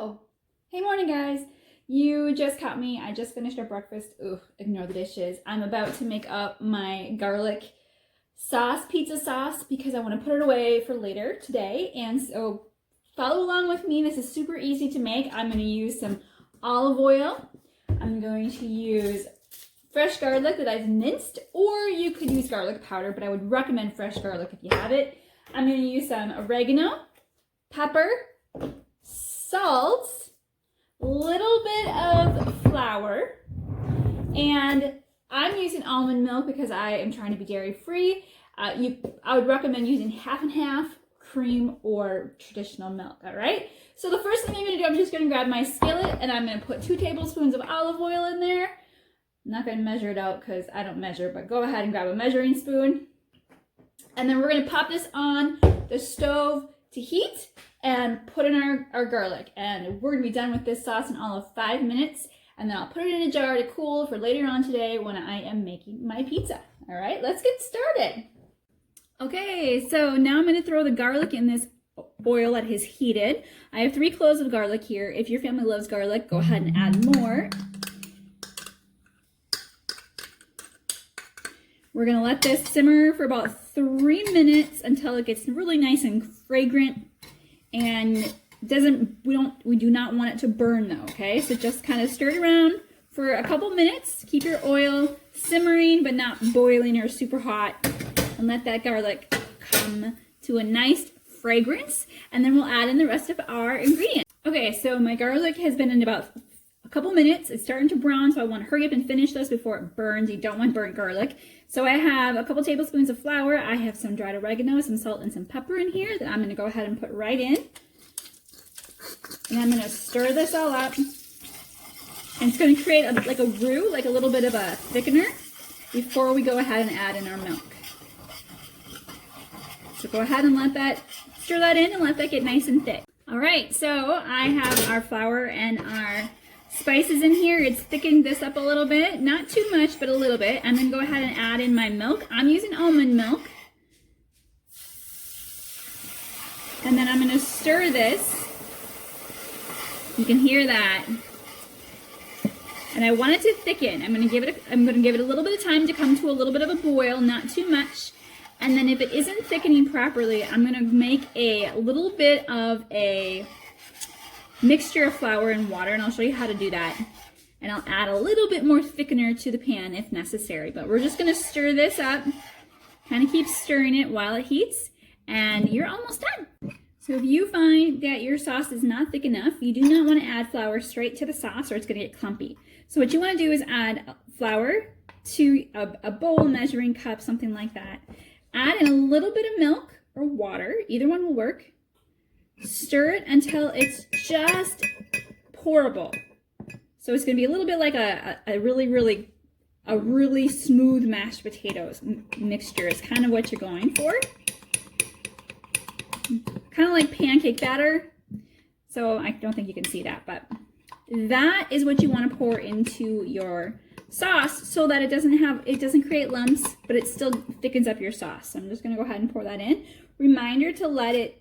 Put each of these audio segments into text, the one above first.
Oh, hey morning guys. You just caught me. I just finished our breakfast. Ooh, ignore the dishes. I'm about to make up my garlic sauce, pizza sauce, because I want to put it away for later today. And so follow along with me. This is super easy to make. I'm going to use some olive oil. I'm going to use fresh garlic that I've minced, or you could use garlic powder, but I would recommend fresh garlic if you have it. I'm going to use some oregano, pepper, salt, a little bit of flour, and I'm using almond milk because I am trying to be dairy free. I would recommend using half and half cream or traditional milk, all right? So the first thing I'm gonna do, I'm just gonna grab my skillet and I'm gonna put 2 tablespoons of olive oil in there. I'm not gonna measure it out because I don't measure, but go ahead and grab a measuring spoon. And then we're gonna pop this on the stove to heat and put in our garlic. And we're gonna be done with this sauce in all of 5 minutes. And then I'll put it in a jar to cool for later on today when I am making my pizza. All right, let's get started. Okay, so now I'm gonna throw the garlic in this oil that has heated. I have 3 cloves of garlic here. If your family loves garlic, go ahead and add more. We're gonna let this simmer for about 3 minutes until it gets really nice and fragrant, and we do not want it to burn though, okay? So just kind of stir it around for a couple minutes. Keep your oil simmering but not boiling or super hot, and let that garlic come to a nice fragrance, and then we'll add in the rest of our ingredients. Okay, so my garlic has been in about a couple minutes. It's starting to brown, so I want to hurry up and finish this before it burns. You don't want burnt garlic. So I have a couple tablespoons of flour. I have some dried oregano, some salt, and some pepper in here that I'm going to go ahead and put right in. And I'm going to stir this all up. And it's going to create like a roux, like a little bit of a thickener, before we go ahead and add in our milk. So go ahead and stir that in and let that get nice and thick. All right, so I have our flour and our spices in here. It's thickened this up a little bit, not too much, but a little bit. I'm gonna go ahead and add in my milk. I'm using almond milk. And then I'm gonna stir this. You can hear that. And I want it to thicken. I'm gonna give it a little bit of time to come to a little bit of a boil, not too much. And then if it isn't thickening properly, I'm gonna make a little bit of a mixture of flour and water, and I'll show you how to do that. And I'll add a little bit more thickener to the pan if necessary. But we're just gonna stir this up, kind of keep stirring it while it heats, and you're almost done. So if you find that your sauce is not thick enough, you do not want to add flour straight to the sauce or it's gonna get clumpy. So what you wanna do is add flour to a bowl, measuring cup, something like that. Add in a little bit of milk or water, either one will work. Stir it until it's just pourable. So it's gonna be a little bit like a really smooth mashed potatoes mixture is kind of what you're going for. Kind of like pancake batter. So I don't think you can see that, but that is what you want to pour into your sauce so that it doesn't create lumps, but it still thickens up your sauce. So I'm just gonna go ahead and pour that in. Reminder to let it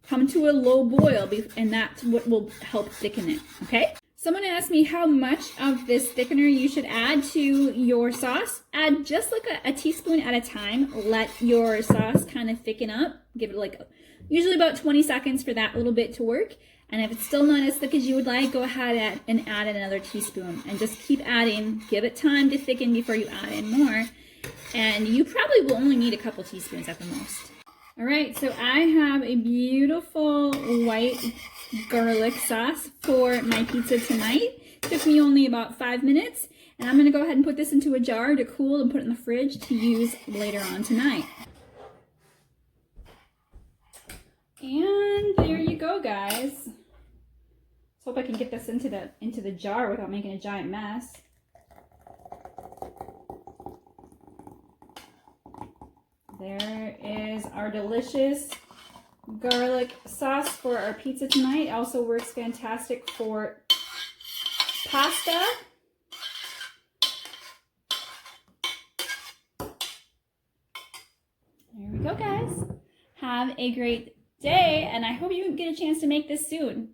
come to a low boil, and that's what will help thicken it, okay? Someone asked me how much of this thickener you should add to your sauce. Add just like a teaspoon at a time. Let your sauce kind of thicken up. Give it like usually about 20 seconds for that little bit to work. And if it's still not as thick as you would like, go ahead and add another teaspoon and just keep adding. Give it time to thicken before you add in more. And you probably will only need a couple teaspoons at the most. All right, so I have a beautiful white garlic sauce for my pizza tonight. Took me only about 5 minutes, and I'm gonna go ahead and put this into a jar to cool and put it in the fridge to use later on tonight. And there you go, guys. Let's hope I can get this into the jar without making a giant mess. There is our delicious garlic sauce for our pizza tonight. It also works fantastic for pasta. There we go, guys. Have a great day, and I hope you get a chance to make this soon.